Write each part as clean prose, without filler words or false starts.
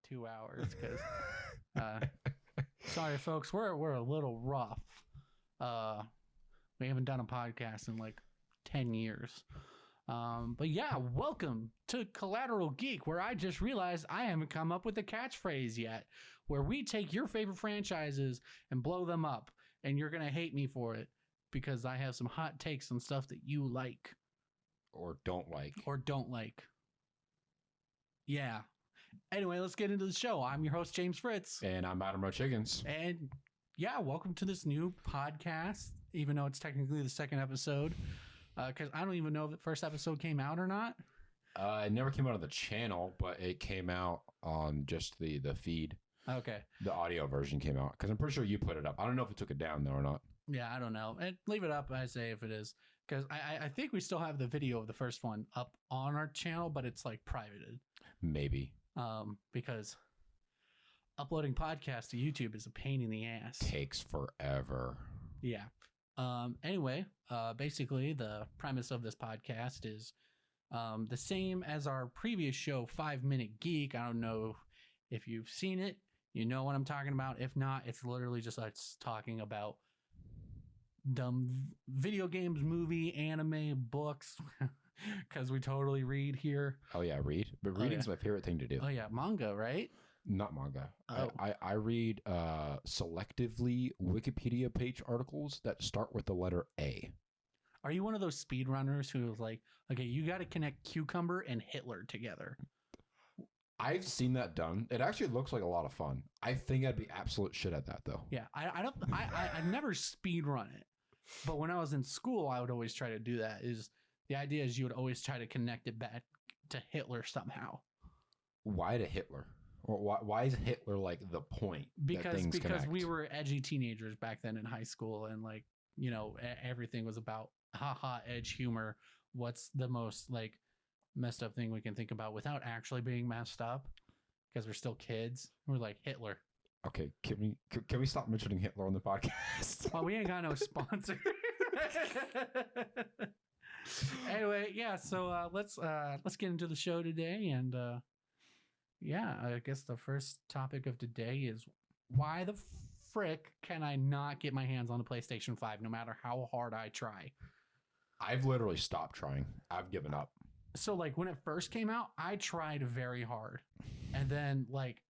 2 hours because sorry folks, we're a little rough. We haven't done a podcast in like 10 years. But yeah, welcome to Collateral Geek, where I just realized I haven't come up with a catchphrase yet, where we take your favorite franchises and blow them up, and you're gonna hate me for it because I have some hot takes on stuff that you like or don't like. Yeah. Anyway, let's get into the show. I'm your host, James Fritz. And I'm Adam Chickens. And yeah, welcome to this new podcast, even though it's technically the second episode, because I don't even know if the first episode came out or not. It never came out on the channel, but it came out on just the feed. Okay. The audio version came out, because I'm pretty sure you put it up. I don't know if it took it down, though, or not. Yeah, I don't know. And leave it up, I say, if it is. Because I think we still have the video of the first one up on our channel, but it's like privated. Maybe. Because uploading podcasts to YouTube is a pain in the ass. Takes forever. Yeah. Anyway, basically the premise of this podcast is the same as our previous show, 5 Minute Geek. I don't know if you've seen it. You know what I'm talking about. If not, it's literally just us talking about dumb video games, movie, anime, books, because we totally read here. Oh yeah, read. But reading's my favorite thing to do. Oh yeah, manga, right? Not manga. Oh. I read selectively Wikipedia page articles that start with the letter A. Are you one of those speedrunners who's like, okay, you got to connect cucumber and Hitler together? I've seen that done. It actually looks like a lot of fun. I think I'd be absolute shit at that, though. Yeah, I never speedrun it. But when I was in school, I would always try to do that. The idea is you would always try to connect it back to Hitler somehow. Why to Hitler? Or why is Hitler like the point? Because connect? we were edgy teenagers back then in high school, and like, you know, everything was about haha edge humor. What's the most like messed up thing we can think about without actually being messed up? Because we're still kids. We're like Hitler. Okay, can we stop mentioning Hitler on the podcast? Well, we ain't got no sponsor. Anyway, yeah. So let's get into the show today, and yeah, I guess the first topic of today is why the frick can I not get my hands on the PlayStation 5 no matter how hard I try? I've literally stopped trying. I've given up. So like when it first came out, I tried very hard, and then like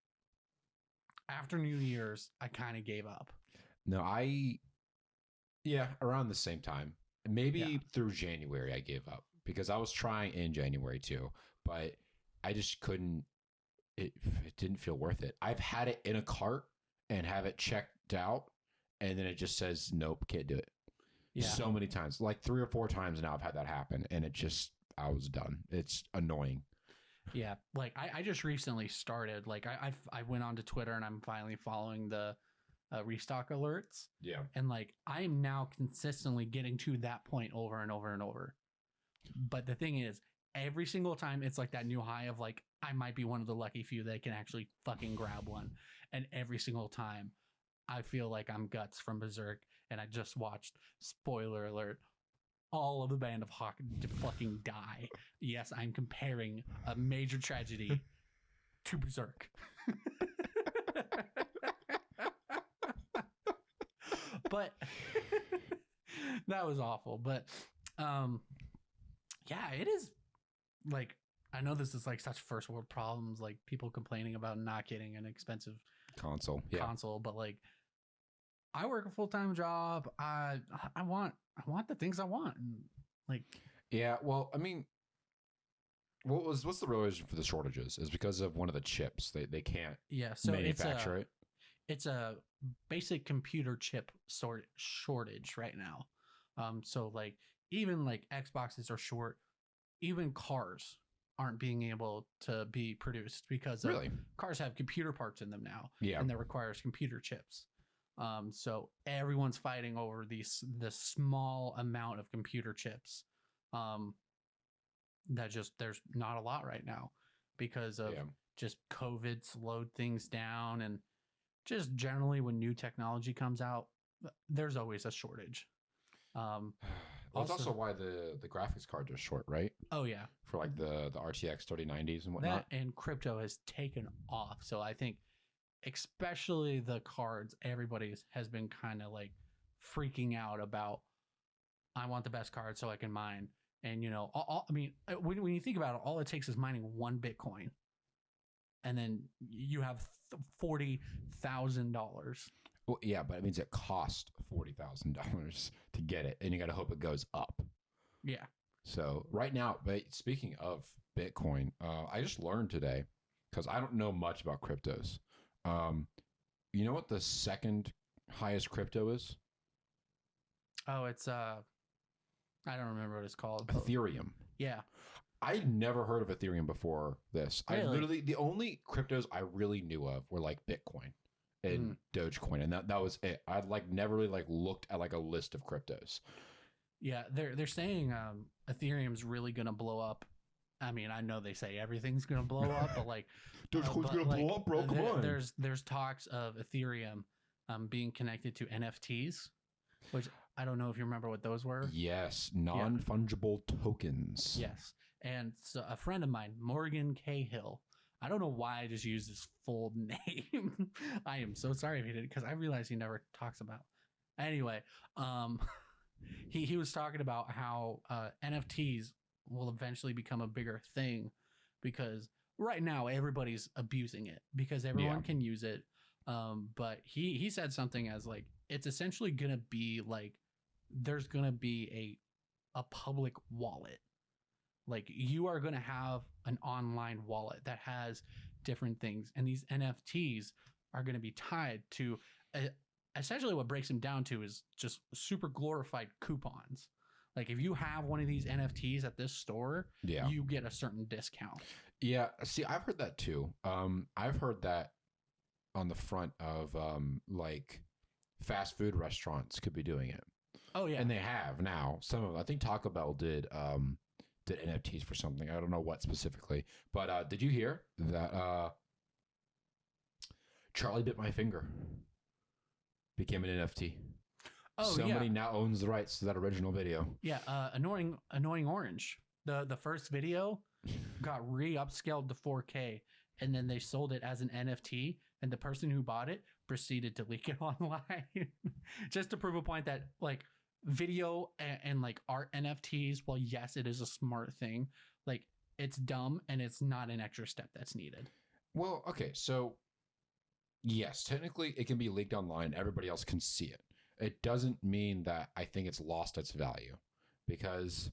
after New Year's, I kind of gave up. No, around the same time. Maybe through January, I gave up because I was trying in January too, but I just couldn't. It didn't feel worth it. I've had it in a cart and have it checked out, and then it just says, nope, can't do it. Yeah. So many times, like 3 or 4 times now I've had that happen, and I was done. It's annoying. Yeah, like I just recently started. Like I went onto Twitter and I'm finally following the restock alerts. Yeah, and like I'm now consistently getting to that point over and over and over. But the thing is, every single time it's like that new high of like I might be one of the lucky few that can actually fucking grab one, and every single time I feel like I'm Guts from Berserk, and I just watched, spoiler alert, all of the band of Hawk to fucking die. Yes, I'm comparing a major tragedy to Berserk. But that was awful. But yeah, it is like, I know this is like such first world problems, like people complaining about not getting an expensive console, but like I work a full-time job. I want the things I want. And like, yeah, well, I mean, what's the real reason for the shortages is because of one of the chips. They can't manufacture it. It's a basic computer chip shortage right now. So like even like Xboxes are short, even cars aren't being able to be produced because cars have computer parts in them now. Yeah. And that requires computer chips. So everyone's fighting over this small amount of computer chips. That just, there's not a lot right now because of just COVID slowed things down, and just generally when new technology comes out, there's always a shortage. Well, it's also why the graphics cards are short, right? Oh yeah, For like the RTX 3090s and whatnot. that and crypto has taken off. So I think, especially the cards, everybody has been kind of like freaking out about. I want the best card so I can mine. And I mean, when you think about it, all it takes is mining one Bitcoin, and then you have $40,000. Well, yeah, but it means it cost $40,000 to get it, and you got to hope it goes up. Yeah. So right now, but speaking of Bitcoin, I just learned today because I don't know much about cryptos. You know what the second highest crypto is? Oh, it's I don't remember what it's called. Ethereum. Yeah. I never heard of Ethereum before this. Really? The only cryptos I really knew of were like Bitcoin and Dogecoin, and that was it. I'd like never really like looked at like a list of cryptos. Yeah, they're saying Ethereum's really gonna blow up. I mean, I know they say everything's gonna blow up, but like Dogecoin's gonna blow up, bro. Come on. There's talks of Ethereum being connected to NFTs, which I don't know if you remember what those were. Yes, non-fungible tokens. Yes, and so a friend of mine, Morgan Cahill. I don't know why I just used his full name. I am so sorry if he did, because I realized he never talks about. Anyway, he was talking about how NFTs will eventually become a bigger thing, because right now everybody's abusing it because everyone can use it. But he said something as like, it's essentially gonna be like, there's gonna be a public wallet. Like, you are gonna have an online wallet that has different things, and these NFTs are gonna be tied to essentially what breaks them down to is just super glorified coupons. Like, if you have one of these NFTs at this store, you get a certain discount. Yeah, see, I've heard that too. I've heard that on the front of like fast food restaurants could be doing it. Oh yeah, and they have now. Some of them, I think Taco Bell did NFTs for something. I don't know what specifically, but did you hear that Charlie Bit My Finger became an NFT? Oh, somebody now owns the rights to that original video. Yeah, annoying orange. The first video got upscaled to 4K, and then they sold it as an NFT, and the person who bought it proceeded to leak it online just to prove a point that like video and like art NFTs, well, yes, it is a smart thing. Like, it's dumb and it's not an extra step that's needed. Well, okay, so yes, technically it can be leaked online. Everybody else can see it. It doesn't mean that I think it's lost its value, because.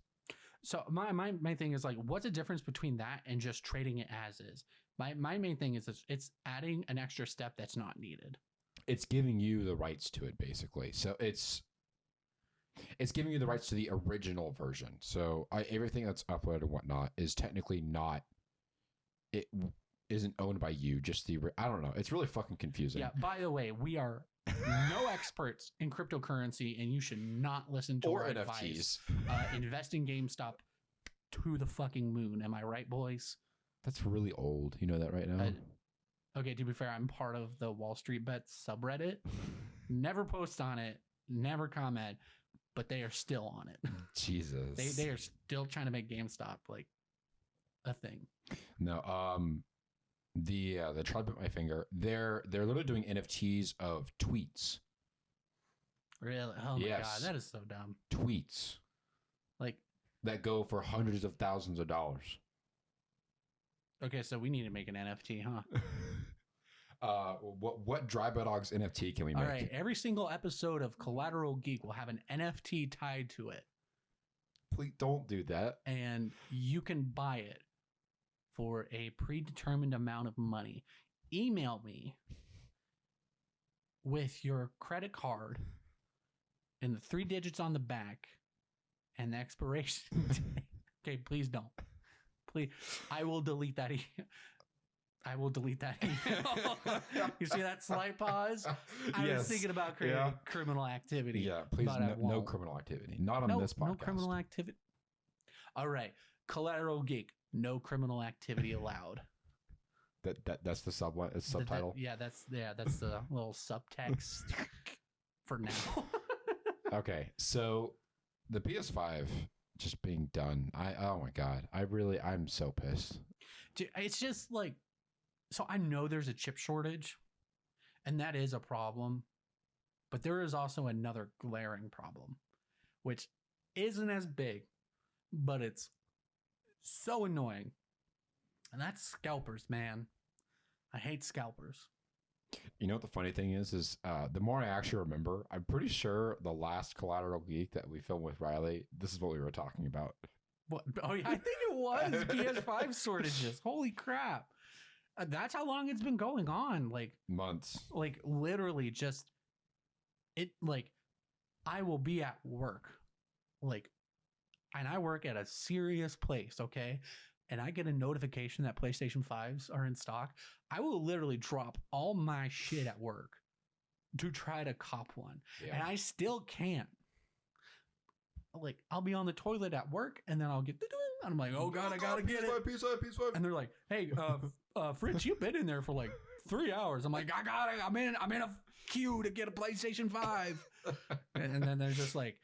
So my thing is like, what's the difference between that and just trading it as is? My main thing is it's adding an extra step that's not needed. It's giving you the rights to it, basically. So it's giving you the rights to the original version. So everything that's uploaded and whatnot is technically not. It isn't owned by you. Just I don't know. It's really fucking confusing. Yeah. By the way, we are no experts in cryptocurrency, and you should not listen to our advice. Invest in GameStop to the fucking moon. Am I right, boys? That's really old. You know that right now? Okay, to be fair, I'm part of the Wall Street Bets subreddit. Never post on it, never comment, but they are still on it. Jesus. They are still trying to make GameStop like a thing. No, the Charlie Bit My Finger, they're literally doing NFTs of tweets. Really? Oh my god, that is so dumb. Tweets. Like, that go for hundreds of thousands of dollars. Okay, so we need to make an NFT, huh? What Dry Dogs NFT can we make? All right, every single episode of Collateral Geek will have an NFT tied to it. Please don't do that. And you can buy it for a predetermined amount of money. Email me with your credit card and the 3 digits on the back and the expiration date. Okay, please don't. Please, I will delete that email. I will delete that email. You see that slight pause? I was thinking about creating criminal activity. Yeah, please, no criminal activity. Not on this podcast. No criminal activity. All right, Collateral Geek. No criminal activity allowed. That's the subtitle. That's the little subtext for now. Okay, so the PS5 just being done. Oh my god, I'm so pissed. Dude, it's just like, so I know there's a chip shortage, and that is a problem, but there is also another glaring problem, which isn't as big, but it's so annoying. And that's scalpers, man. I hate scalpers. You know what the funny thing is the more I actually remember, I'm pretty sure the last Collateral Geek that we filmed with Riley, this is what we were talking about. What? Oh yeah, I think it was PS5 shortages. Holy crap! That's how long it's been going on. Like Months. Like literally, just it. Like I will be at work, like, and I work at a serious place. Okay, and I get a notification that PlayStation 5s are in stock. I will literally drop all my shit at work to try to cop one, and I still can't. Like I'll be on the toilet at work, and then I'll get the and I'm like, oh god, I gotta get it. PS5. And they're like, hey, Fritz, you've been in there for like 3 hours. I'm like, I got it. I'm in a queue to get a PlayStation 5. And then they're just like,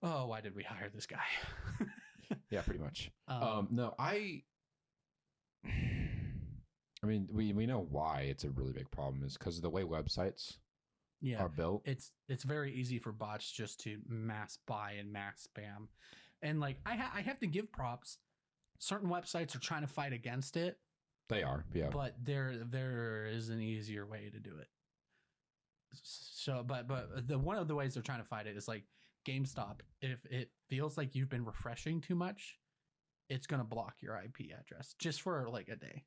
oh, why did we hire this guy? Yeah, pretty much. No, I mean, we know why it's a really big problem is because of the way websites are built. It's very easy for bots just to mass buy and mass spam. And like I have to give props. Certain websites are trying to fight against it. They are, yeah. But there is an easier way to do it. So, but one of the ways they're trying to fight it is like GameStop. If it feels like you've been refreshing too much, it's gonna block your IP address just for like a day.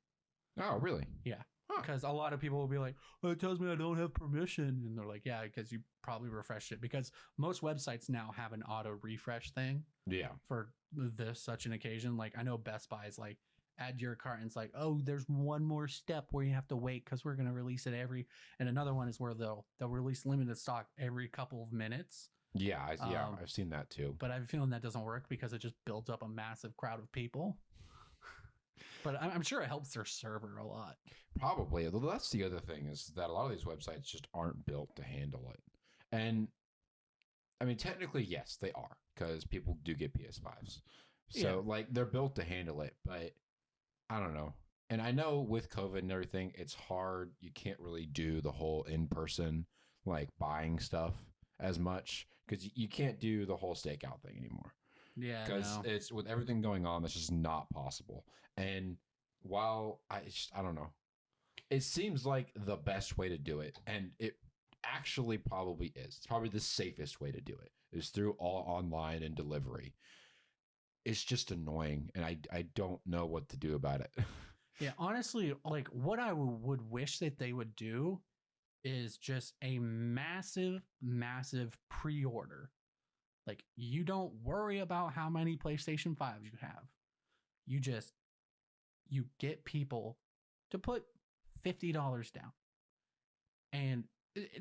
Oh, really? Yeah. Because a lot of people will be like, well, it tells me I don't have permission. And they're like, yeah, because you probably refreshed it. Because most websites now have an auto refresh thing. Yeah. For such an occasion. Like I know Best Buy is like, add your cart. And it's like, oh, there's one more step where you have to wait because we're going to release it and another one is where they'll release limited stock every couple of minutes. Yeah. I've seen that too. But I'm feeling that doesn't work because it just builds up a massive crowd of people. But I'm sure it helps their server a lot. Probably. That's the other thing is that a lot of these websites just aren't built to handle it. And I mean, technically, yes, they are because people do get PS5s. So like they're built to handle it, but I don't know. And I know with COVID and everything, it's hard. You can't really do the whole in-person like buying stuff as much because you can't do the whole stakeout thing anymore. Yeah, because it's with everything going on, that's just not possible. And while I don't know, it seems like the best way to do it, and it actually probably is. It's probably the safest way to do it is through all online and delivery. It's just annoying, and I don't know what to do about it. Yeah, honestly, like what I would wish that they would do is just a massive pre-order. Like you don't worry about how many PlayStation 5s you have. You get people to put $50 down. And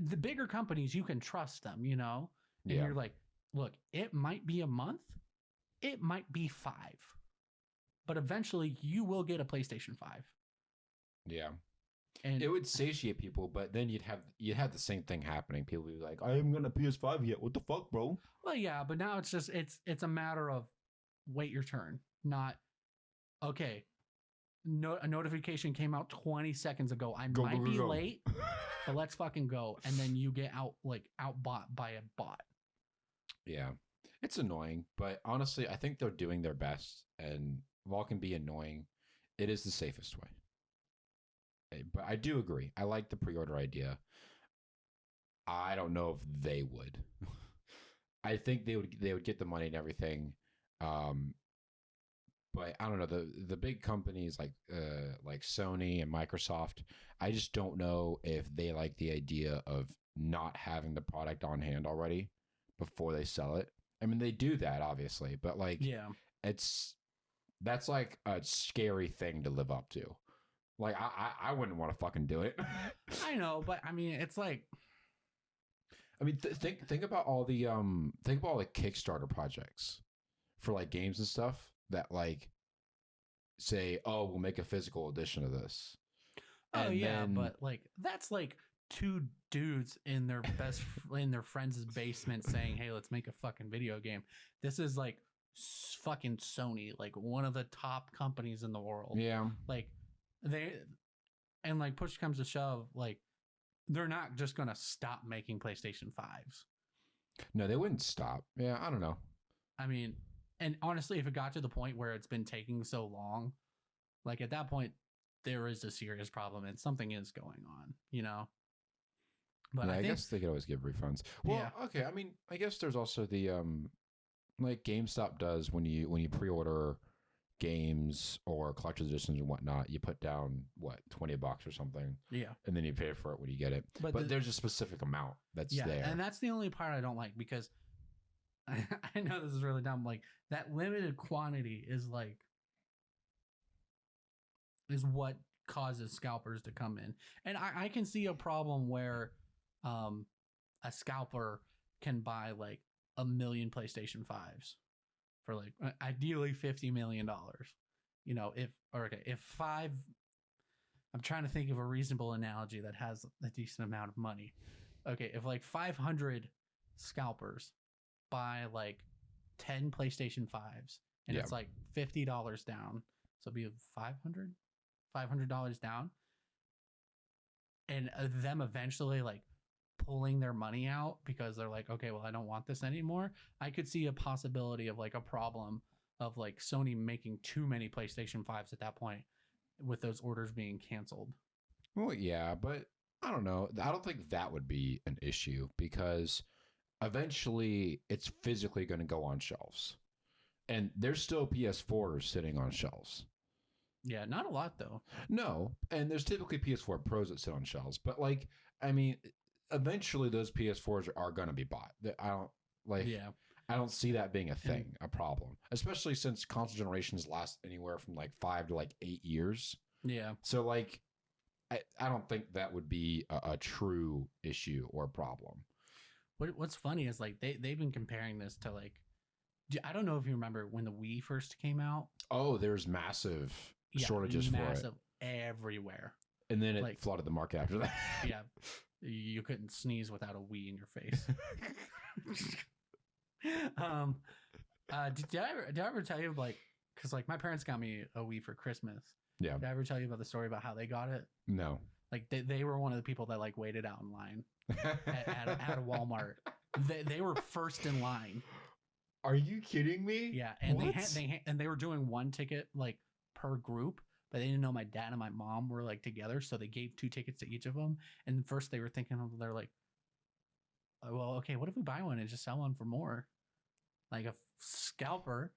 the bigger companies, you can trust them, you know? And you're like, look, it might be a month. It might be 5. But eventually you will get a PlayStation 5. Yeah. And it would satiate people, but then you'd have the same thing happening. People would be like, I haven't got a PS5 yet. What the fuck, bro? Well, yeah, but now it's just it's a matter of wait your turn. Not okay. A notification came out 20 seconds ago. I might be late, but let's fucking go. And then you get outbought by a bot. Yeah. It's annoying, but honestly, I think they're doing their best, and while it can be annoying, it is the safest way. But I do agree. I like the pre-order idea. I don't know if they would. I think they would get the money and everything. But I don't know, the big companies like Sony and Microsoft, I just don't know if they like the idea of not having the product on hand already before they sell it. I mean, they do that obviously, but like that's like a scary thing to live up to. Like I wouldn't want to fucking do it. I know, but I mean, it's like, I mean, think about all the Kickstarter projects for like games and stuff that like say, oh, we'll make a physical edition of this. Oh, and yeah, but like that's like 2 dudes in their in their friend's basement saying, "Hey, let's make a fucking video game." This is like fucking Sony, like one of the top companies in the world. Yeah. Like they and like push comes to shove, like they're not just gonna stop making PlayStation 5s. No, they wouldn't stop. Yeah, I don't know. I mean, and honestly, if it got to the point where it's been taking so long, like at that point, there is a serious problem and something is going on, you know? But Yeah, I I think, guess they could always give refunds. Well, Yeah. okay. I mean, I guess there's also the like GameStop does when you pre-order games or collector's editions and whatnot, you put down what $20 or something, yeah. and then you pay for it when you get it. But there's a specific amount that's there. And that's the only part I don't like because I know this is really dumb. Like that limited quantity is what causes scalpers to come in. And I can see a problem where a scalper can buy like 1 million PlayStation 5s for like ideally $50 million. You know, if five, I'm trying to think of a reasonable analogy that has a decent amount of money. Okay, if like 500 scalpers buy like 10 PlayStation 5s and it's like $50 down, so it'd be $500 down, and them eventually like pulling their money out because they're like, okay, well, I don't want this anymore. I could see a possibility of like a problem of like Sony making too many PlayStation 5s at that point with those orders being canceled. Well, yeah, but I don't know. I don't think that would be an issue because eventually it's physically going to go on shelves. And there's still PS4s sitting on shelves. Yeah, not a lot though. No, and there's typically PS4 Pros that sit on shelves, but like, I mean, eventually those PS4s are going to be bought. I don't like. Yeah. I don't see that being a thing, a problem, especially since console generations last anywhere from like 5 to like 8 years. Yeah. So like, I don't think that would be a true issue or problem. What's funny is like they've been comparing this to like, I don't know if you remember when the Wii first came out. Oh, there's massive shortages for it everywhere, and then it like, flooded the market after that. Yeah, you couldn't sneeze without a Wii in your face. Did I ever tell you like, because like my parents got me a Wii for Christmas. Yeah. Did I ever tell you about the story about how they got it? No. Like they were one of the people that like waited out in line at a Walmart. They were first in line. Are you kidding me? Yeah, and they were doing one ticket like per group, but they didn't know my dad and my mom were like together, so they gave 2 tickets to each of them. And first they were thinking, they're like, oh, well, okay, what if we buy one and just sell one for more, like a scalper?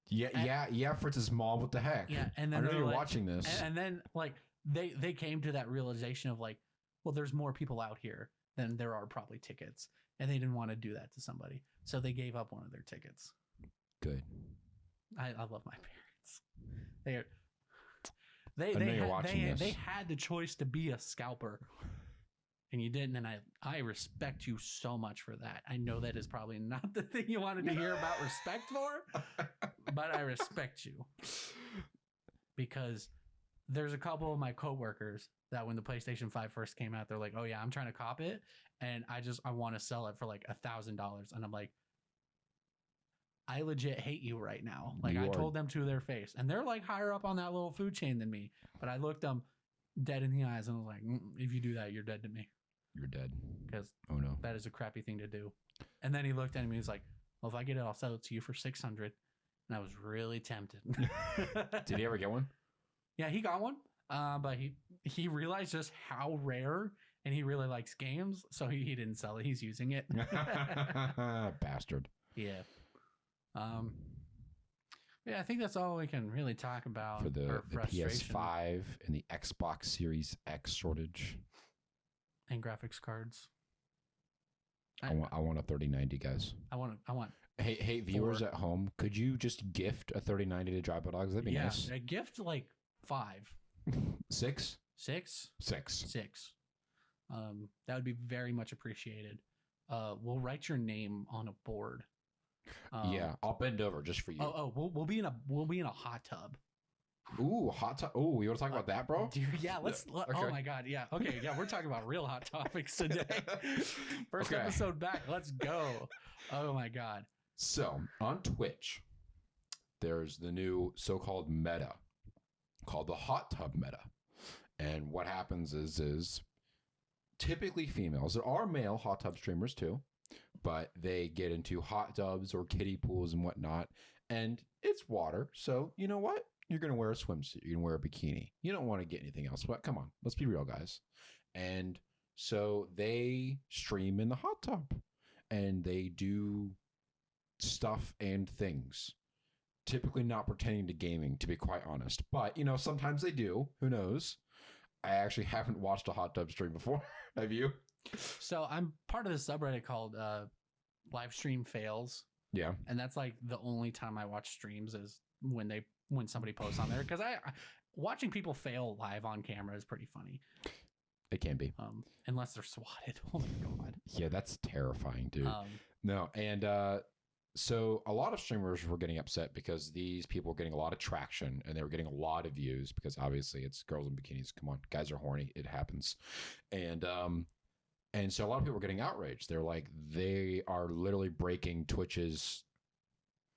Yeah. Fritz's mom, what the heck? Yeah, and then I know you're like, watching this. and then like they came to that realization of like, well, there's more people out here than there are probably tickets, and they didn't want to do that to somebody, so they gave up one of their tickets. Good. I love my parents. They had the choice to be a scalper, and you didn't, and I respect you so much for that. I know that is probably not the thing you wanted to hear about respect for, but I respect you because there's a couple of my coworkers that when the PlayStation 5 first came out, they're like, oh yeah, I'm trying to cop it, and I want to sell it for like $1,000, and I'm like, I legit hate you right now. Like I told them to their face, and they're like higher up on that little food chain than me, but I looked them dead in the eyes and I was like, if you do that, you're dead to me. You're dead. Because no, that is a crappy thing to do. And then he looked at me, he's like, well, if I get it, I'll sell it to you for $600. And I was really tempted. Did he ever get one? Yeah, he got one. But he realized just how rare, and he really likes games, so he didn't sell it. He's using it. Bastard. Yeah. Yeah, I think that's all we can really talk about for the PS5 and the Xbox Series X shortage and graphics cards. I want a 3090, guys. I want. Hey, viewers at home, could you just gift a 3090 to Drop Dogs? That'd be nice. A gift like 5, 6, 6, 6, 6. That would be very much appreciated. We'll write your name on a board. Yeah, I'll bend over just for you. We'll be in a hot tub. Ooh, hot tub. Ooh, you want to talk about that, bro? Dude, yeah, let's. Okay. Oh my god, yeah. Okay, yeah, we're talking about real hot topics today. First Okay. episode back. Let's go. Oh my god. So on Twitch, there's the new so-called meta called the hot tub meta. And what happens is typically females. There are male hot tub streamers too, but they get into hot tubs or kiddie pools and whatnot. And it's water. So you know what? You're going to wear a swimsuit. You're going to wear a bikini. You don't want to get anything else. But come on, let's be real, guys. And so they stream in the hot tub and they do stuff and things. Typically not pertaining to gaming, to be quite honest. But, you know, sometimes they do. Who knows? I actually haven't watched a hot tub stream before. Have you? So I'm part of the subreddit called live stream fails. Yeah. And that's like the only time I watch streams is when somebody posts on there, because I watching people fail live on camera is pretty funny. It can be. Unless they're swatted. Oh my god. Yeah, that's terrifying, dude. No, and so a lot of streamers were getting upset because these people were getting a lot of traction and they were getting a lot of views because obviously it's girls in bikinis. Come on, guys are horny. It happens. And so a lot of people were getting outraged. They're like, they are literally breaking Twitch's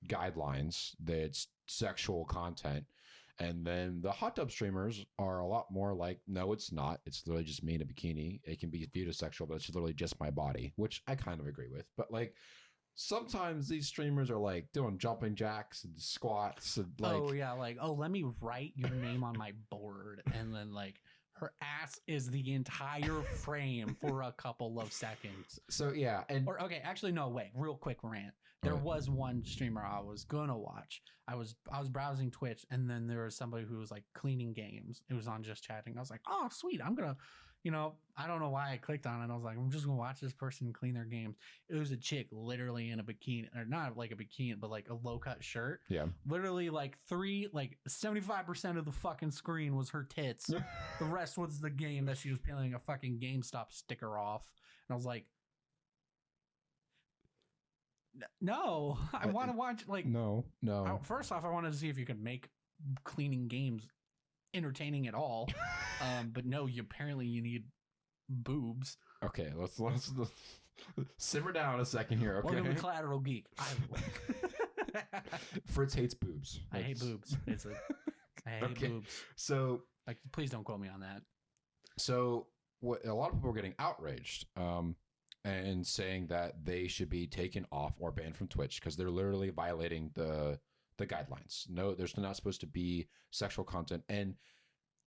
guidelines that it's sexual content. And then the hot tub streamers are a lot more like, no, it's not. It's literally just me in a bikini. It can be viewed as sexual, but it's literally just my body, which I kind of agree with. But like, sometimes these streamers are like doing jumping jacks and squats and like, oh yeah, like, oh, let me write your name on my board, and then like her ass is the entire frame for a couple of seconds. So yeah, and or okay, actually no, wait, real quick rant. There was one streamer I was gonna watch. I was browsing Twitch, and then there was somebody who was like cleaning games. It was on just chatting. I was like, oh sweet, I'm gonna, you know, I don't know why I clicked on it. I was like, I'm just gonna watch this person clean their games. It was a chick literally in a bikini, or not like a bikini, but like a low cut shirt. Yeah. Literally like 75% of the fucking screen was her tits. The rest was the game that she was peeling a fucking GameStop sticker off. And I was like, no, I want to watch like no. First off, I wanted to see if you could make cleaning games entertaining at all. But no, apparently you need boobs. Okay, let's simmer down a second here. Okay, welcome to Collateral Geek. Fritz hates boobs. I hate boobs. I hate boobs. So, like, please don't quote me on that. So, what a lot of people are getting outraged, and saying that they should be taken off or banned from Twitch because they're literally violating the guidelines. No, there's not supposed to be sexual content. And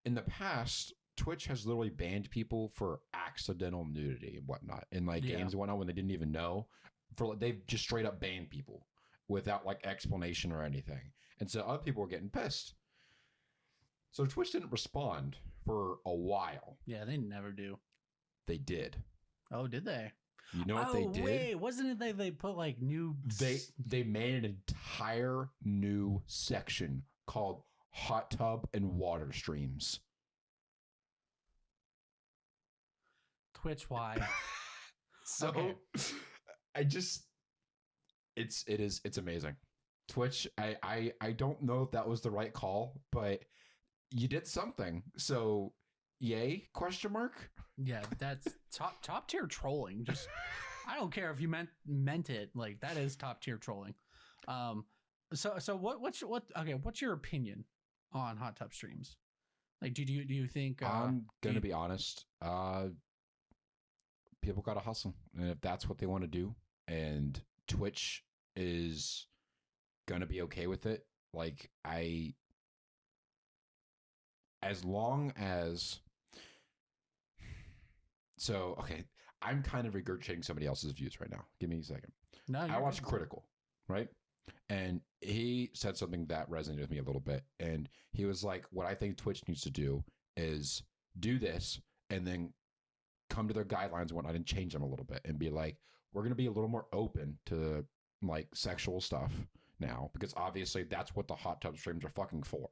in the past, Twitch has literally banned people for accidental nudity and whatnot in like games and whatnot when they didn't even know. They've just straight up banned people without like explanation or anything. And so other people were getting pissed. So Twitch didn't respond for a while. Yeah, they never do. They did. Oh, did they? You know what they did? Wait, wasn't it they put like new... They made an entire new section called hot tub and water streams. Twitch, why? So okay. It's amazing. Twitch, I don't know if that was the right call, but you did something. So yay, question mark? Yeah, that's top tier trolling. Just I don't care if you meant it. Like, that is top tier trolling. So what's your opinion on hot tub streams? Like, do you think I'm gonna be honest, people gotta hustle, and if that's what they want to do, and Twitch is gonna be okay with it, like as long as okay, I'm kind of regurgitating somebody else's views right now. Give me a second. No, I watched Critical, right? And he said something that resonated with me a little bit. And he was like, what I think Twitch needs to do is do this and then come to their guidelines and whatnot and change them a little bit and be like, we're going to be a little more open to like sexual stuff now, because obviously that's what the hot tub streams are fucking for.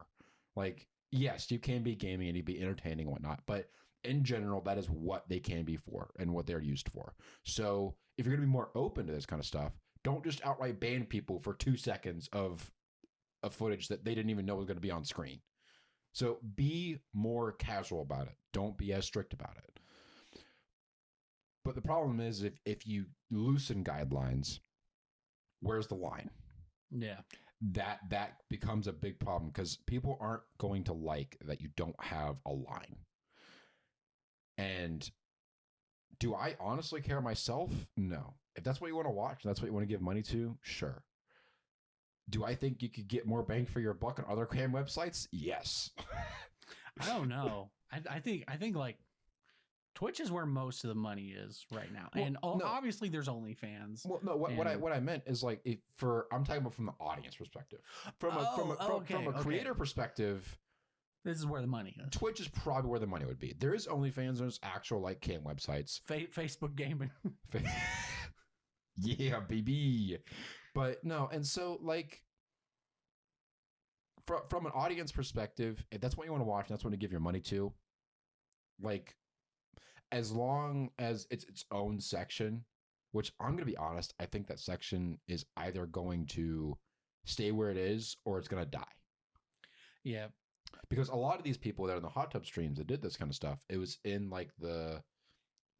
Like, yes, you can be gaming and you be entertaining and whatnot, but in general, that is what they can be for and what they're used for. So if you're going to be more open to this kind of stuff, don't just outright ban people for 2 seconds of footage that they didn't even know was going to be on screen. So be more casual about it. Don't be as strict about it. But the problem is if you loosen guidelines, where's the line? Yeah. That becomes a big problem because people aren't going to like that you don't have a line. And do I honestly care myself? No. If that's what you want to watch, that's what you want to give money to, sure. Do I think you could get more bang for your buck on other cam websites? Yes. I don't know. I think like Twitch is where most of the money is right now, Well, and no. obviously there's OnlyFans. Well, no. What I meant is like I'm talking about from the audience perspective, from a creator perspective. This is where the money is. Twitch is probably where the money would be. There is OnlyFans. There's actual like cam websites. Facebook gaming. Yeah, baby. But no, and so like from an audience perspective, if that's what you want to watch, and that's what you give your money to, like as long as it's its own section, which I'm going to be honest, I think that section is either going to stay where it is or it's going to die. Yeah. Because a lot of these people that are in the hot tub streams that did this kind of stuff, it was in like the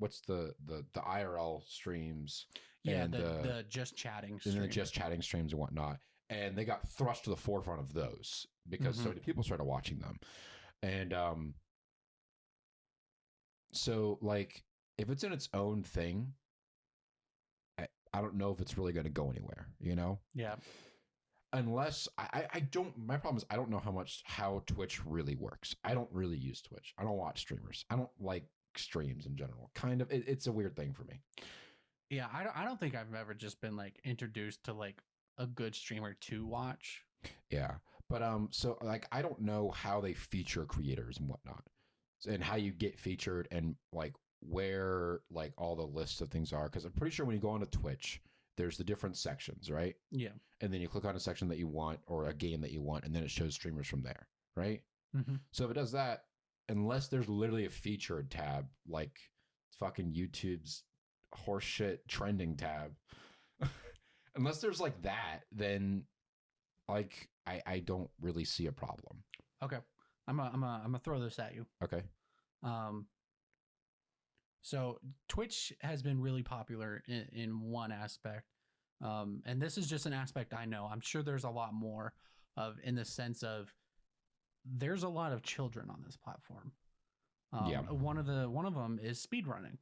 IRL streams. Yeah, and the just chatting streams. And the just chatting streams and whatnot. And they got thrust to the forefront of those because so many people started watching them. And so like if it's in its own thing, I don't know if it's really going to go anywhere, you know? Yeah. Unless I don't, my problem is I don't know how Twitch really works. I don't really use Twitch. I don't watch streamers. I don't like streams in general. Kind of, it's a weird thing for me. Yeah, I don't think I've ever just been like introduced to like a good streamer to watch. Yeah, but so like I don't know how they feature creators and whatnot, and how you get featured and like where like all the lists of things are. Because I'm pretty sure when you go onto Twitch, there's the different sections, right? Yeah. And then you click on a section that you want or a game that you want, and then it shows streamers from there, right? Mm-hmm. So if it does that, unless there's literally a featured tab, like fucking YouTube's horseshit trending tab, unless there's like that, then like I don't really see a problem. Okay, I'm gonna throw this at you. Okay. So Twitch has been really popular in one aspect. And this is just an aspect I know. I'm sure there's a lot more of in the sense of there's a lot of children on this platform. Yeah. One of them is speedrunning.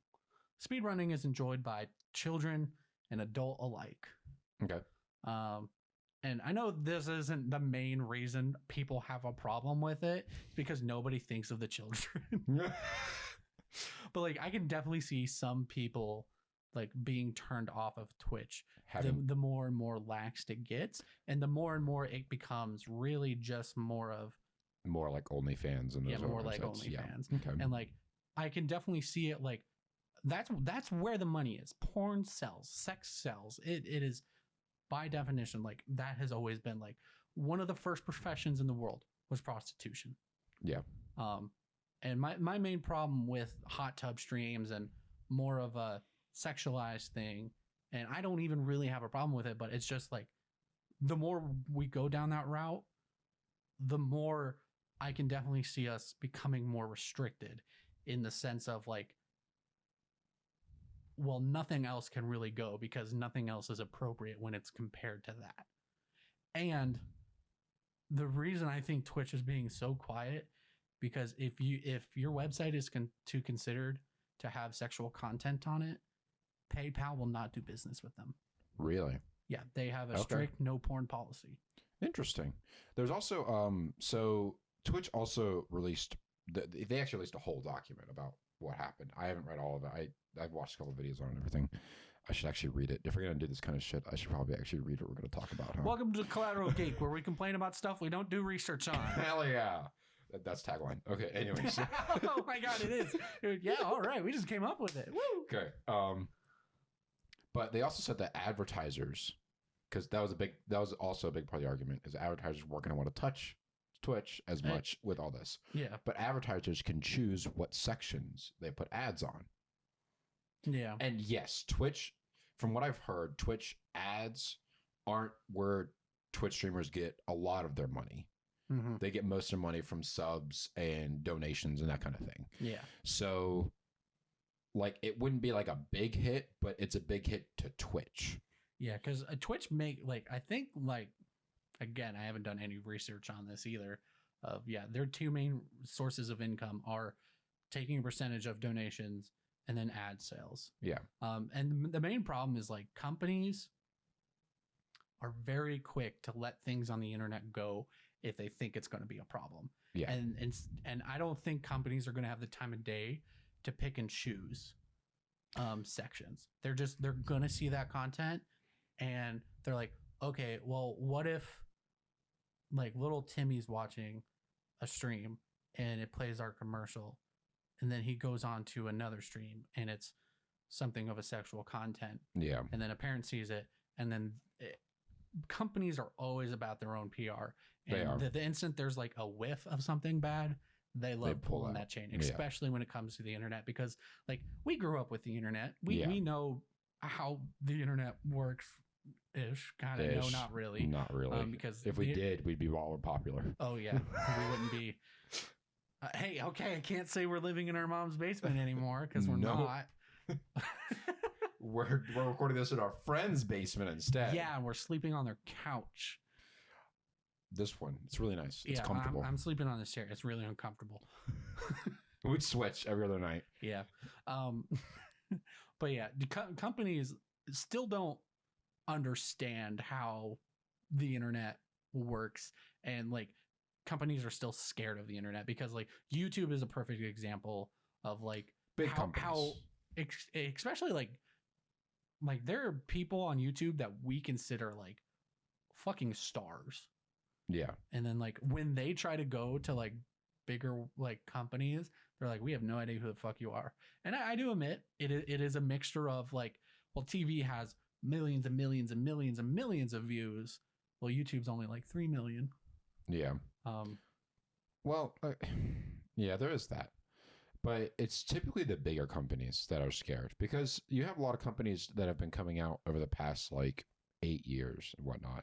Speedrunning is enjoyed by children and adult alike. Okay. And I know this isn't the main reason people have a problem with it because nobody thinks of the children. But like I can definitely see some people like being turned off of Twitch the more and more laxed it gets, and the more and more it becomes really just more like OnlyFans and those more like OnlyFans. Yeah. Okay. And like I can definitely see it like that's where the money is. Porn sells, sex sells. It is by definition like that has always been like one of the first professions in the world was prostitution. Yeah. And my main problem with hot tub streams and more of a sexualized thing, and I don't even really have a problem with it, but it's just like the more we go down that route, the more I can definitely see us becoming more restricted in the sense of like, well, nothing else can really go because nothing else is appropriate when it's compared to that. And the reason I think Twitch is being so quiet, because if your website is considered to have sexual content on it, PayPal will not do business with them. Really? Yeah, they have a strict no porn policy. Interesting. There's also so Twitch also released they actually released a whole document about what happened. I haven't read all of it. I've watched a couple of videos on it and everything. I should actually read it. If we're gonna do this kind of shit, I should probably actually read what we're gonna talk about. Huh? Welcome to Collateral Geek, where we complain about stuff we don't do research on. Hell yeah. That's tagline. Okay. Anyways. Oh my god, it is. Dude, yeah. All right. We just came up with it. Woo. Okay. But they also said that advertisers, because that was also a big part of the argument, is advertisers weren't going to want to touch Twitch as much with all this. Yeah. But advertisers can choose what sections they put ads on. Yeah. And yes, Twitch, from what I've heard, Twitch ads aren't where Twitch streamers get a lot of their money. Mm-hmm. They get most of their money from subs and donations and that kind of thing. Yeah. So, like, it wouldn't be like a big hit, but it's a big hit to Twitch. Yeah, because Twitch I think, like, again, I haven't done any research on this either. Their two main sources of income are taking a percentage of donations and then ad sales. Yeah. And the main problem is, like, companies are very quick to let things on the internet go if they think it's going to be a problem. Yeah. And I don't think companies are going to have the time of day to pick and choose sections. They're going to see that content and they're like, okay, well, what if, like, little Timmy's watching a stream and it plays our commercial and then he goes on to another stream and it's something of a sexual content. Yeah. And then a parent sees it and then companies are always about their own PR. And they are. The instant there's like a whiff of something bad, they love pulling that chain, especially when it comes to the internet, because, like, we grew up with the internet. We know how the internet works ish, kind of. No, not really. Not really. Because if we did, we'd be more popular. Oh yeah, we wouldn't be. Hey, okay, I can't say we're living in our mom's basement anymore because we're not. We're recording this in our friend's basement instead. Yeah, and we're sleeping on their couch. This one, it's really nice. It's comfortable. I'm sleeping on this chair. It's really uncomfortable. We'd switch every other night. Yeah. But yeah, companies still don't understand how the internet works, and, like, companies are still scared of the internet because, like, YouTube is a perfect example of, like, big companies. How especially like there are people on YouTube that we consider like fucking stars. Yeah. And then, like, when they try to go to, like, bigger, like, companies, they're like, we have no idea who the fuck you are. And I do admit it is a mixture of, like, well, TV has millions and millions and millions and millions of views. Well, YouTube's only like 3 million. Yeah. Well, yeah, there is that. But it's typically the bigger companies that are scared, because you have a lot of companies that have been coming out over the past, like, 8 years and whatnot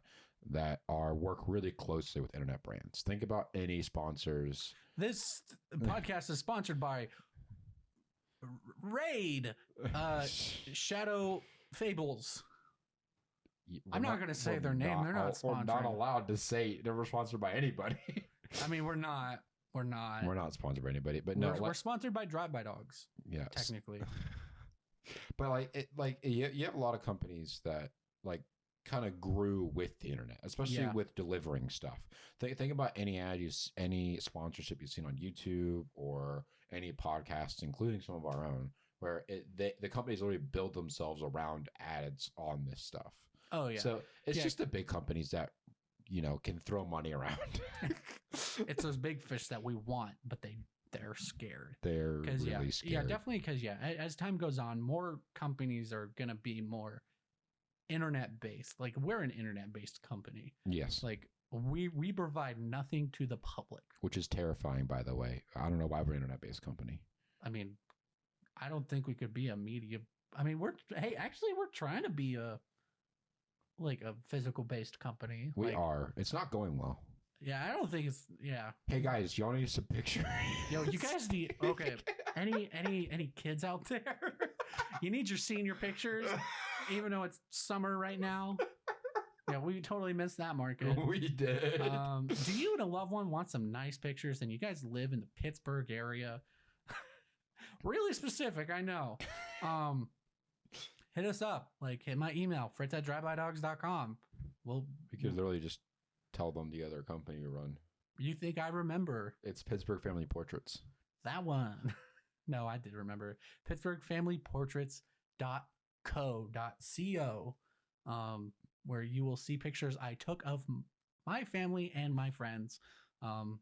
that work really closely with internet brands. Think about any sponsors. This podcast is sponsored by Raid, Shadow Fables. I'm not going to say their name. They're not sponsored. We're not allowed to say they were sponsored by anybody. I mean, we're not sponsored by anybody, but we're sponsored by Drive-By Dogs. Yes, technically. But you have a lot of companies that, like, kind of grew with the internet, especially with delivering stuff. Think about any any sponsorship you've seen on YouTube or any podcasts, including some of our own, where the companies already build themselves around ads on this stuff. Oh yeah. So it's just the big companies that, you know, can throw money around. It's those big fish that we want, but they're scared. They're really scared. Yeah, definitely, because as time goes on, more companies are gonna be more internet based. Like, we're an internet based company. Yes. Like, we provide nothing to the public, which is terrifying, by the way. I don't know why we're an internet based company. I mean, I don't think we could be a media. I mean, we're trying to be a physical based company. We are. It's not going well. Yeah, I don't think it's. Yeah. Hey guys, y'all need some pictures. Yo, you guys need. Okay. Any kids out there? You need your senior pictures, even though it's summer right now. Yeah, we totally missed that market. We did. Do you and a loved one want some nice pictures, and you guys live in the Pittsburgh area? Really specific, I know. Hit us up. Like, hit my email, fritz@drivebydogs.com. We could literally just tell them the other company you run. You think I remember? It's Pittsburgh Family Portraits. That one. No, I did remember. PittsburghFamilyPortraits.co, where you will see pictures I took of my family and my friends, in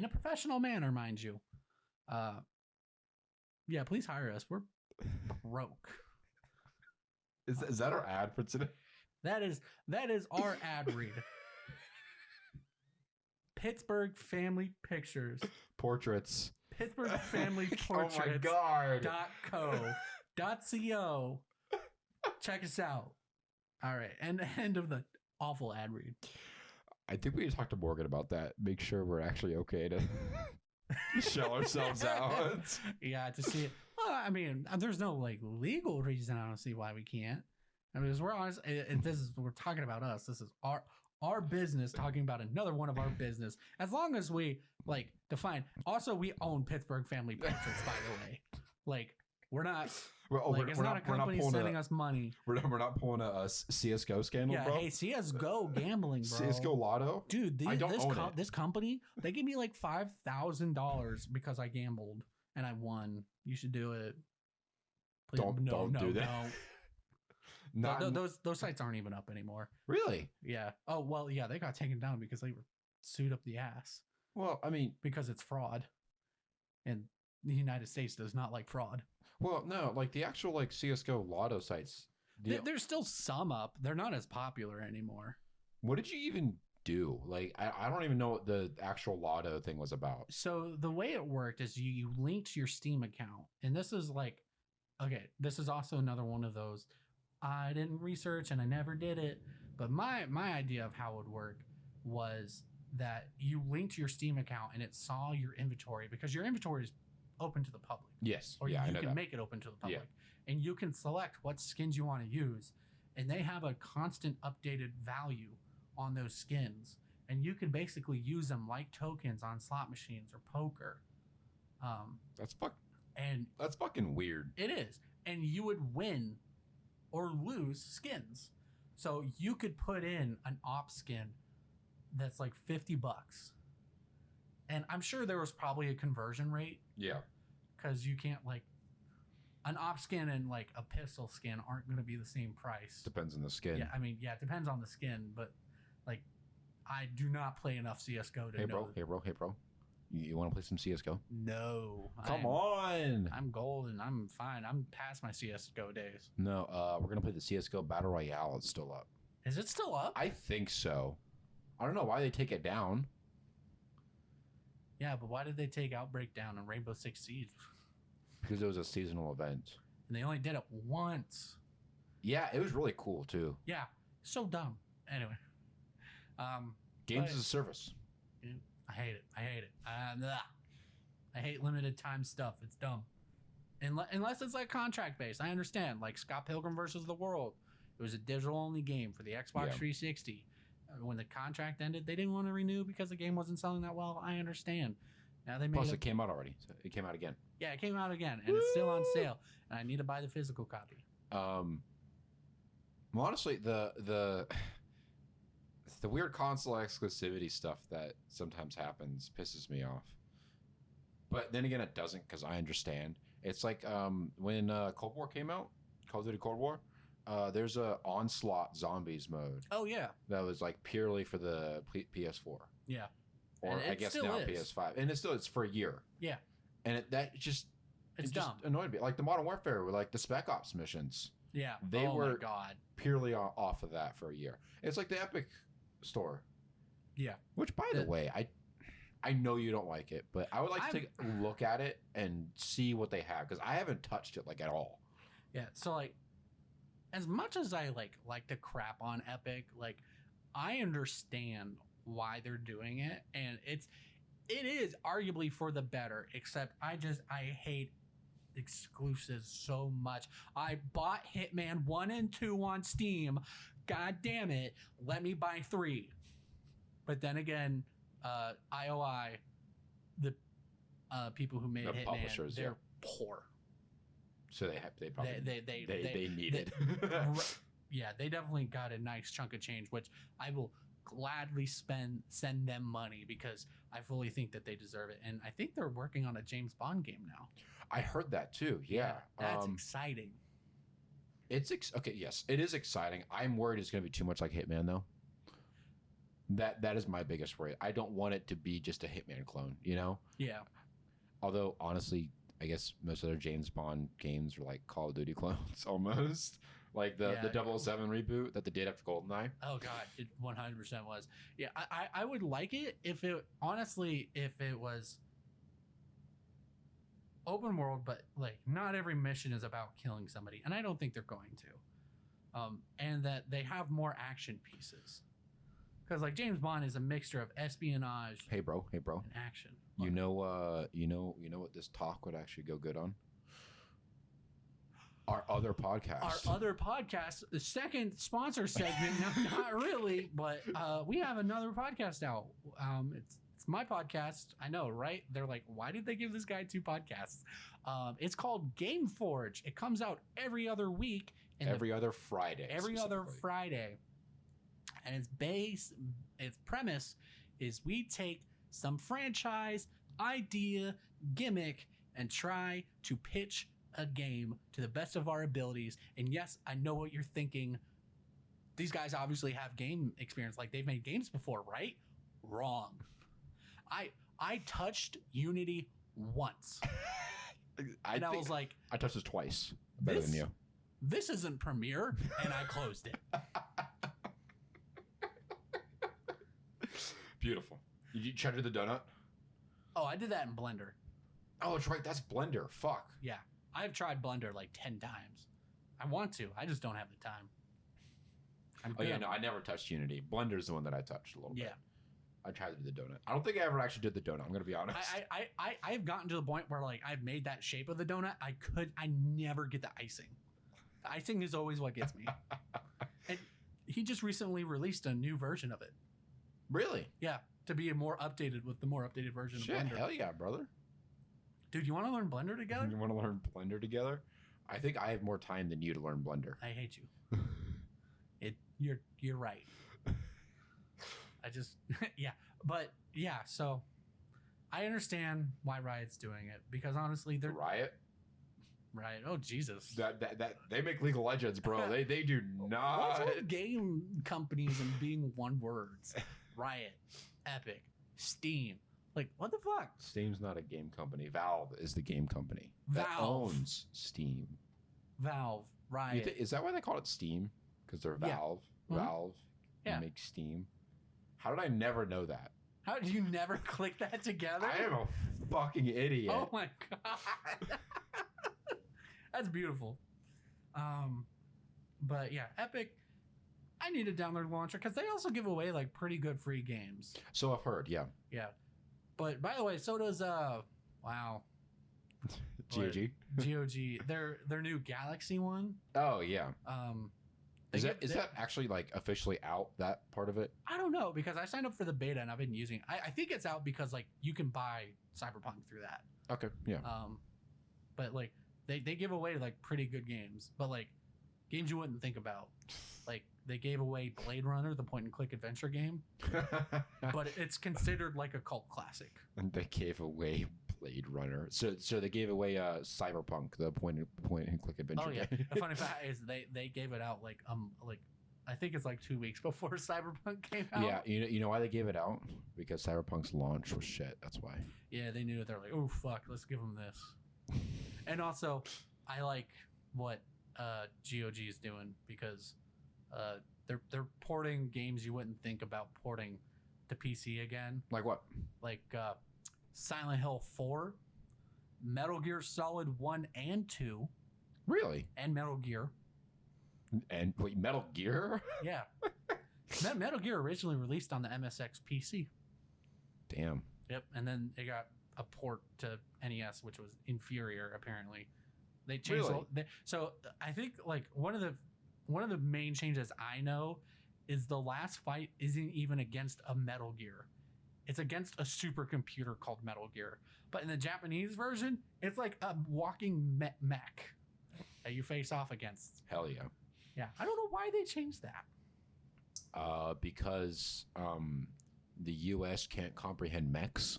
a professional manner, mind you. Yeah, please hire us. We're broke. Is that our ad for today? That is our ad read. Pittsburgh Family Pictures. Portraits. Pittsburgh Family Portraits. Oh my God. .co. Check us out. All right. And end of the awful ad read. I think we need to talk to Morgan about that. Make sure we're actually okay to shell ourselves out. Yeah, to see it. Well, I mean, there's no like legal reason I don't see why we can't. I mean, as we're honest, and this is we're talking about us. This is our business talking about another one of our business. As long as we like define. Also, we own Pittsburgh Family Portraits, by the way. Like, we're not. It's not a company sending us money. We're not pulling a CS:GO scandal, bro. Hey, CS:GO gambling, bro. CS:GO Lotto, dude. This company, they give me like $5,000 because I gambled and I won. You should do it. Please, don't do that. Those sites aren't even up anymore. Really? Yeah. Oh well, yeah. They got taken down because they were sued up the ass. Well, I mean, because it's fraud, and the United States does not like fraud. Well, no, like the actual like CS:GO Lotto sites. There's still some up. They're not as popular anymore. What did you even do? Like, I don't even know what the actual Lotto thing was about. So the way it worked is you linked your Steam account, and this is like, okay, this is also another one of those. I didn't research and I never did it, but my idea of how it would work was that you linked your Steam account and it saw your inventory because your inventory is open to the public. Yes. Or you can make it open to the public. Yeah. And you can select what skins you want to use. And they have a constant updated value on those skins. And you can basically use them like tokens on slot machines or poker. That's fucking weird. It is. And you would win or lose skins. So you could put in an op skin that's like $50. And I'm sure there was probably a conversion rate. Yeah. Because you can't like an op skin and like a pistol skin aren't going to be the same price. Depends on the skin. Yeah, I mean, yeah, it depends on the skin, but like I do not play enough CS:GO to know. Hey bro. You want to play some CS:GO? No. Come on. I'm golden. I'm fine. I'm past my CS:GO days. No, we're going to play the CS:GO Battle Royale. It's still up. Is it still up? I think so. I don't know why they take it down. Yeah, but why did they take Outbreak down and Rainbow Six Siege? Because it was a seasonal event. And they only did it once. Yeah, it was really cool too. Yeah, so dumb. Anyway. Games as a service. I hate it. I hate limited time stuff. It's dumb. Unless it's like contract based. I understand. Like Scott Pilgrim versus the World. It was a digital only game for the Xbox 360. When the contract ended, they didn't want to renew because the game wasn't selling that well. I understand. Now they made Plus, it came out already. So it came out again. Yeah, it came out again, and it's still on sale. And I need to buy the physical copy. Well, honestly, the weird console exclusivity stuff that sometimes happens pisses me off. But then again, it doesn't because I understand. It's like when Cold War came out, Call of Duty Cold War. There's a Onslaught Zombies mode. Oh yeah, that was like purely for the PS4. Yeah, or I guess now PS5, and it's for a year. Yeah, and it just dumb. Annoyed me. Like the Modern Warfare, were like the Spec Ops missions. Yeah, they were God. Purely off of that for a year. It's like the Epic Store. Yeah, which by the way, I know you don't like it, but I would like to take a look at it and see what they have because I haven't touched it like at all. Yeah, so like. As much as I like to crap on Epic, like I understand why they're doing it, and it is arguably for the better. Except I hate exclusives so much. I bought Hitman 1 and 2 on Steam. God damn it, let me buy 3. But then again, IOI, the people who made Hitman, they're poor. So they probably they need it. Yeah, they definitely got a nice chunk of change, which I will gladly send them money because I fully think that they deserve it. And I think they're working on a James Bond game now. I heard that too. Yeah, that's exciting. Okay. Yes, it is exciting. I'm worried it's going to be too much like Hitman though. That is my biggest worry. I don't want it to be just a Hitman clone. You know. Yeah. Although honestly, I guess most of their James Bond games are like Call of Duty clones almost. Like the 007 reboot that they did after GoldenEye. Oh God, it 100% was. Yeah, I would like it if it was open world, but like not every mission is about killing somebody, and I don't think they're going to. And that they have more action pieces. Because like James Bond is a mixture of espionage Hey, bro. and action. You know what this talk would actually go good on? Our other podcast. Our other podcast, the second sponsor segment. No, not really, but we have another podcast out. It's my podcast. I know, right? They're like, why did they give this guy 2 podcasts? It's called Game Forge. It comes out every other week. Every other Friday. Every other Friday. And its premise is we take some franchise, idea, gimmick, and try to pitch a game to the best of our abilities. And yes, I know what you're thinking. These guys obviously have game experience. Like, they've made games before, right? Wrong. I touched Unity once. I was like, I touched this twice. Better than you. This isn't Premiere, and I closed it. Beautiful. Did you cheddar the donut? Oh, I did that in Blender. Oh, it's right. That's Blender. Fuck. Yeah. I've tried Blender like 10 times. I want to. I just don't have the time. Oh, yeah. No, I never touched Unity. Blender's the one that I touched a little bit. Yeah. I tried to do the donut. I don't think I ever actually did the donut. I'm going to be honest. I've gotten to the point where like I've made that shape of the donut. I never get the icing. The icing is always what gets me. And he just recently released a new version of it. Really? Yeah. To be more updated with the more updated version of Blender. Hell yeah, brother. Dude, you want to learn Blender together? You want to learn Blender together? I think I have more time than you to learn Blender. I hate you. You're right. I just yeah, but yeah. So I understand why Riot's doing it because honestly, they're Riot. Oh Jesus! That they make League of Legends, bro. they do not. What's with game companies and being one words? Riot, Epic, Steam. Like what the fuck? Steam's not a game company. Valve is the game company. Valve that owns Steam. Valve, Riot. Is that why they call it Steam? Because they're Valve. Yeah. Valve. Yeah. Make Steam. How did I never know that? How did you never click that together? I am a fucking idiot. Oh my god. That's beautiful. But yeah, Epic. I need a download launcher because they also give away like pretty good free games. So I've heard, yeah. Yeah. But by the way, so does wow. GOG. GOG. Their new Galaxy one. Oh yeah. Is that actually like officially out, that part of it? I don't know because I signed up for the beta and I've been using it. I think it's out because like you can buy Cyberpunk through that. Okay, yeah. But like they give away like pretty good games, but like games you wouldn't think about. Like they gave away Blade Runner, the point and click adventure game, but it's considered like a cult classic. And they gave away Blade Runner. So they gave away Cyberpunk, the point and click adventure game. game. The funny fact is they gave it out like I think it's like 2 weeks before Cyberpunk came out. Yeah, you know why they gave it out? Because Cyberpunk's launch was shit. That's why. Yeah, they knew it. They're like, oh fuck, let's give them this. And also, I like what GOG is doing because they're porting games you wouldn't think about porting to PC again. Like what? Like Silent Hill 4, Metal Gear Solid 1 and 2. Really? And Metal Gear. And wait, Metal Gear? Yeah. Metal Gear originally released on the MSX PC. Damn. Yep. And then it got a port to NES, which was inferior, apparently. They changed so I think like one of the main changes I know is the last fight isn't even against a Metal Gear. It's against a supercomputer called Metal Gear. But in the Japanese version, it's like a walking mech that you face off against. Hell yeah. Yeah. I don't know why they changed that. Because the US can't comprehend mechs.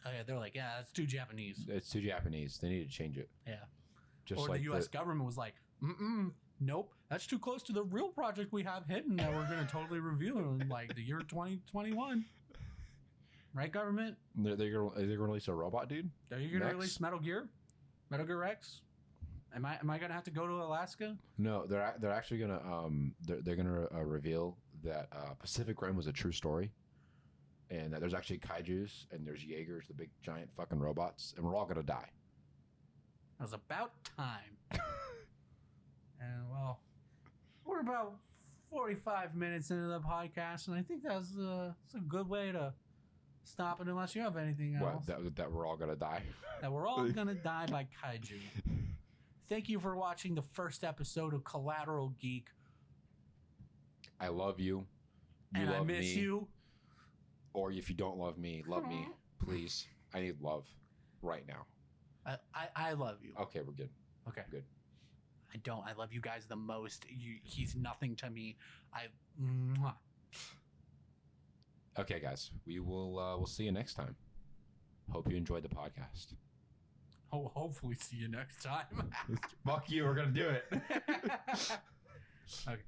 Oh yeah, they're like, yeah, that's too Japanese. It's too Japanese. They need to change it. Yeah. Just or like the US government was like, nope, that's too close to the real project we have hidden that we're going to totally reveal in like the year 2021. Right, government? They're going to release a robot dude? Are you going to release Metal Gear? Metal Gear X? Am I going to have to go to Alaska? No, they're actually going to they're going to reveal that Pacific Rim was a true story, and that there's actually kaijus and there's Jaegers, the big giant fucking robots, and we're all going to die. It was about time. And well, we're about 45 minutes into the podcast, and I think that's a good way to stop it unless you have anything else. What, that we're all going to die? That we're all going to die by kaiju. Thank you for watching the first episode of Collateral Geek. I love you. And I miss you. Or if you don't love me, love me, please. I need love right now. I love you. Okay, we're good. Okay. Good. I don't. I love you guys the most. He's nothing to me. Mwah. Okay, guys. We'll see you next time. Hope you enjoyed the podcast. Oh, hopefully see you next time. Fuck you. We're going to do it. Okay.